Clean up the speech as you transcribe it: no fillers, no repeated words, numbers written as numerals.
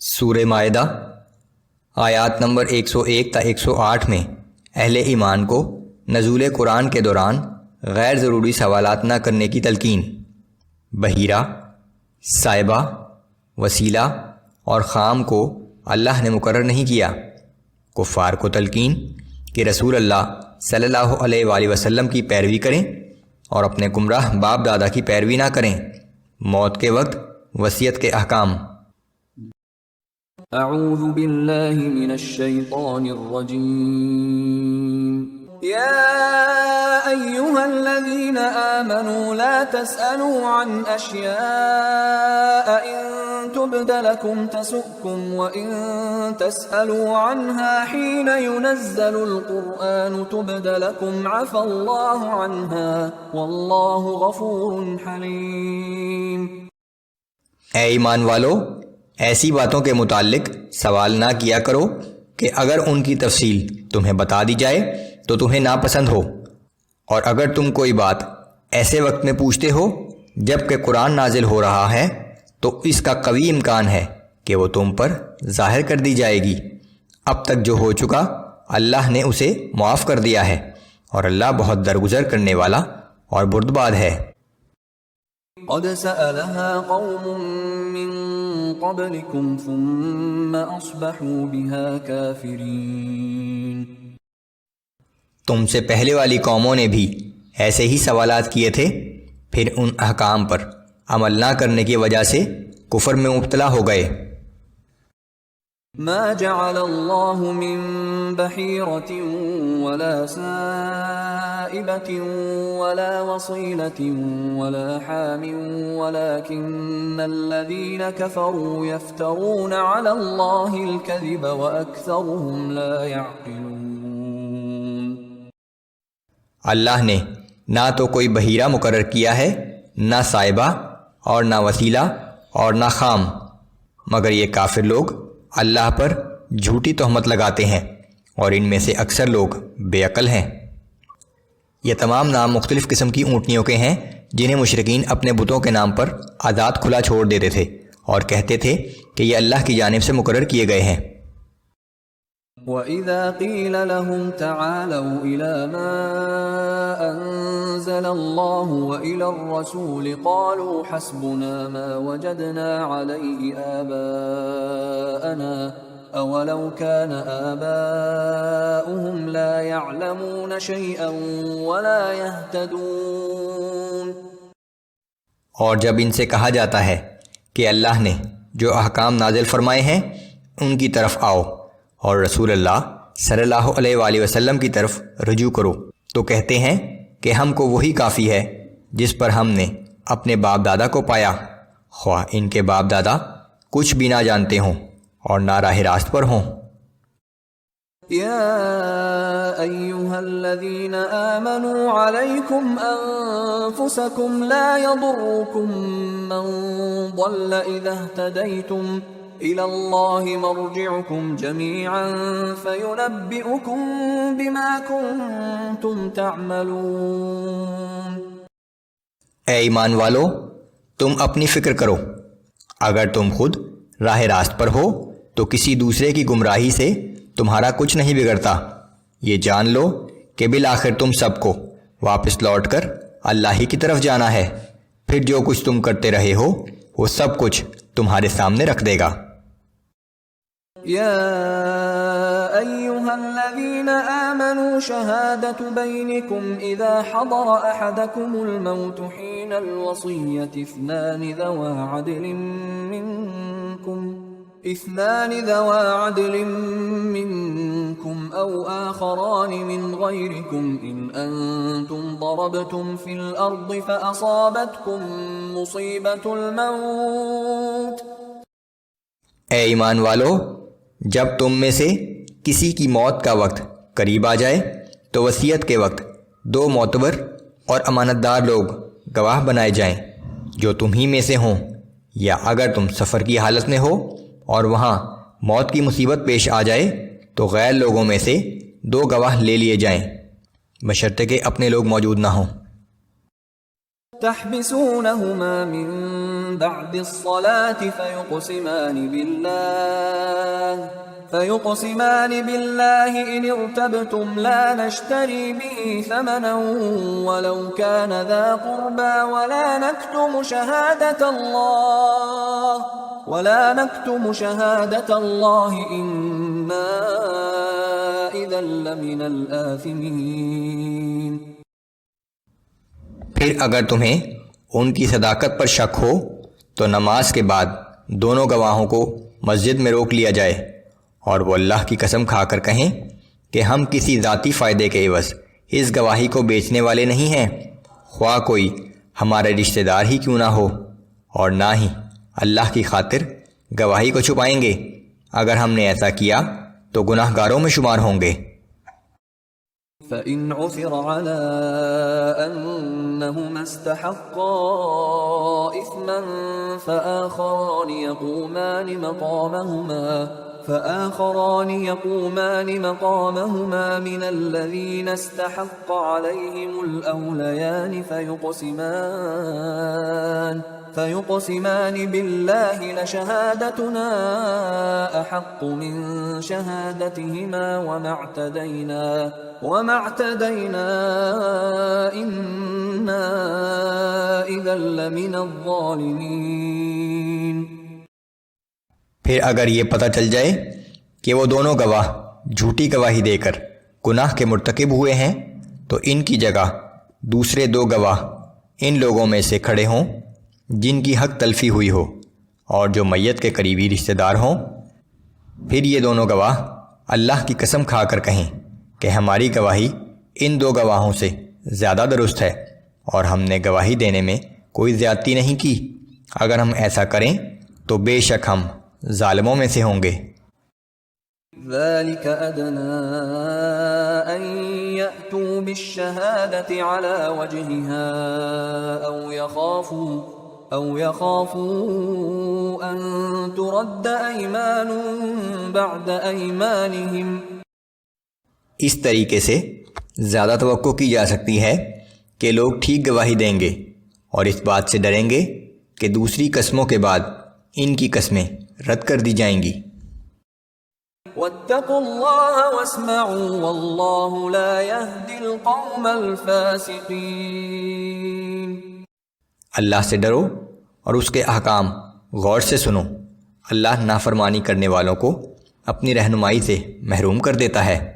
سورہ مائدہ آیات نمبر 101 تا 108 میں اہل ایمان کو نزول قرآن کے دوران غیر ضروری سوالات نہ کرنے کی تلقین۔ بحیرہ، سائبہ، وسیلہ اور خام کو اللہ نے مقرر نہیں کیا۔ کفار کو تلقین کہ رسول اللہ صلی اللہ علیہ وآلہ وسلم کی پیروی کریں اور اپنے گمراہ باپ دادا کی پیروی نہ کریں۔ موت کے وقت وصیت کے احکام۔ اعوذ باللہ من الشیطان الرجیم۔ یا ایہا الذین آمنوا لا تسألوا عن اشیاء ان تبد لکم تسؤکم وان تسألوا عنها حین ينزل القرآن تبد لکم عفا اللہ عنها واللہ غفور حلیم۔ اے ایمان والو، ایسی باتوں کے متعلق سوال نہ کیا کرو کہ اگر ان کی تفصیل تمہیں بتا دی جائے تو تمہیں ناپسند ہو، اور اگر تم کوئی بات ایسے وقت میں پوچھتے ہو جب کہ قرآن نازل ہو رہا ہے تو اس کا قوی امکان ہے کہ وہ تم پر ظاہر کر دی جائے گی۔ اب تک جو ہو چکا اللہ نے اسے معاف کر دیا ہے، اور اللہ بہت درگزر کرنے والا اور بردبار ہے۔ قد سألها قوم من قبلكم ثم أصبحوا بها كافرين۔ تم سے پہلے والی قوموں نے بھی ایسے ہی سوالات کیے تھے، پھر ان احکام پر عمل نہ کرنے کی وجہ سے کفر میں مبتلا ہو گئے۔ ما جعل الله من بحيرة ولا سائبة ولا وصيلة ولا حام ولكن الذين كفروا يفترون على الله الكذب وأكثرهم لا يعقلون۔ اللہ نے نہ تو کوئی بحیرہ مقرر کیا ہے، نہ سائبہ اور نہ وسیلہ اور نہ خام، مگر یہ کافر لوگ اللہ پر جھوٹی تہمت لگاتے ہیں، اور ان میں سے اکثر لوگ بے عقل ہیں۔ یہ تمام نام مختلف قسم کی اونٹنیوں کے ہیں جنہیں مشرکین اپنے بتوں کے نام پر آزاد کھلا چھوڑ دیتے تھے اور کہتے تھے کہ یہ اللہ کی جانب سے مقرر کیے گئے ہیں۔ وَإِذَا قِيلَ لَهُمْ تَعَالَوْا إِلَى مَا أَنزَلَ اللَّهُ وَإِلَى الرَّسُولِ قَالُوا حَسْبُنَا مَا وَجَدْنَا عَلَيْهِ آبَاءَنَا أَوَلَوْ كَانَ آبَاؤُهُمْ لَا يَعْلَمُونَ شَيْئًا وَلَا يَهْتَدُونَ۔ اور جب ان سے کہا جاتا ہے کہ اللہ نے جو احکام نازل فرمائے ہیں ان کی طرف آؤ اور رسول اللہ صلی اللہ علیہ وآلہ وسلم کی طرف رجوع کرو، تو کہتے ہیں کہ ہم کو وہی کافی ہے جس پر ہم نے اپنے باپ دادا کو پایا، خواہ ان کے باپ دادا کچھ بھی نہ جانتے ہوں اور نہ راہ راست پر ہوں۔ یا ایہا الذین آمنوا علیکم انفسکم لا یضرکم من ضل اذا اہتدیتم إِلَى اللَّهِ مَرْجِعُكُمْ جَمِيعًا فَيُنَبِّئُكُمْ بِمَا كُنْتُمْ تَعْمَلُونَ۔ اے ایمان والو، تم اپنی فکر کرو، اگر تم خود راہ راست پر ہو تو کسی دوسرے کی گمراہی سے تمہارا کچھ نہیں بگڑتا۔ یہ جان لو کہ بالآخر تم سب کو واپس لوٹ کر اللہ ہی کی طرف جانا ہے، پھر جو کچھ تم کرتے رہے ہو وہ سب کچھ تمہارے سامنے رکھ دے گا۔ یا ایہا الذین آمنوا شہادت بینکم اذا حضر احدکم الموت حین الوصیۃ اثنان ذوا عدل منکم او آخران من غیرکم ان انتم ضربتم فی الارض فاصابتکم مصیبۃ الموت۔ اے ایمان والو، جب تم میں سے کسی کی موت کا وقت قریب آ جائے تو وصیت کے وقت دو معتبر اور امانت دار لوگ گواہ بنائے جائیں جو تم ہی میں سے ہوں، یا اگر تم سفر کی حالت میں ہو اور وہاں موت کی مصیبت پیش آ جائے تو غیر لوگوں میں سے دو گواہ لے لیے جائیں، بشرطے کہ اپنے لوگ موجود نہ ہوں۔ تحبسونهما من بعد الصلاة فيقسمان بالله إن ارتبتم لا نشتري به ثمنا ولو كان ذا قربى ولا نكتم شهادة الله إنا إذا لمن الآثمين۔ پھر اگر تمہیں ان کی صداقت پر شک ہو تو نماز کے بعد دونوں گواہوں کو مسجد میں روک لیا جائے اور وہ اللہ کی قسم کھا کر کہیں کہ ہم کسی ذاتی فائدے کے عوض اس گواہی کو بیچنے والے نہیں ہیں، خواہ کوئی ہمارے رشتہ دار ہی کیوں نہ ہو، اور نہ ہی اللہ کی خاطر گواہی کو چھپائیں گے۔ اگر ہم نے ایسا کیا تو گناہ گاروں میں شمار ہوں گے۔ فَإِنْ عُثِرَ عَلَىٰ أَنَّهُمَا اسْتَحَقَّا إِثْمًا فآخران يقومان مقامهما من الذين استحق عليهم الأوليان فيقسمان بالله لشهادتنا أحق من شهادتهما وما اعتدينا إنا إذا لمن الظالمين۔ پھر اگر یہ پتہ چل جائے کہ وہ دونوں گواہ جھوٹی گواہی دے کر گناہ کے مرتکب ہوئے ہیں تو ان کی جگہ دوسرے دو گواہ ان لوگوں میں سے کھڑے ہوں جن کی حق تلفی ہوئی ہو اور جو میت کے قریبی رشتہ دار ہوں۔ پھر یہ دونوں گواہ اللہ کی قسم کھا کر کہیں کہ ہماری گواہی ان دو گواہوں سے زیادہ درست ہے اور ہم نے گواہی دینے میں کوئی زیادتی نہیں کی۔ اگر ہم ایسا کریں تو بے شک ہم ظالموں میں سے ہوں گے۔ ذلك أدنى أن يأتوا بالشهادة على وجهها أو يخافوا أن ترد أيمان بعد أيمانهم۔ اس طریقے سے زیادہ توقع کی جا سکتی ہے کہ لوگ ٹھیک گواہی دیں گے اور اس بات سے ڈریں گے کہ دوسری قسموں کے بعد ان کی قسمیں رد کر دی جائیں گی۔ واتقوا الله واسمعوا والله لا يهدي القوم الفاسقين۔ اللہ سے ڈرو اور اس کے احکام غور سے سنو، اللہ نافرمانی کرنے والوں کو اپنی رہنمائی سے محروم کر دیتا ہے۔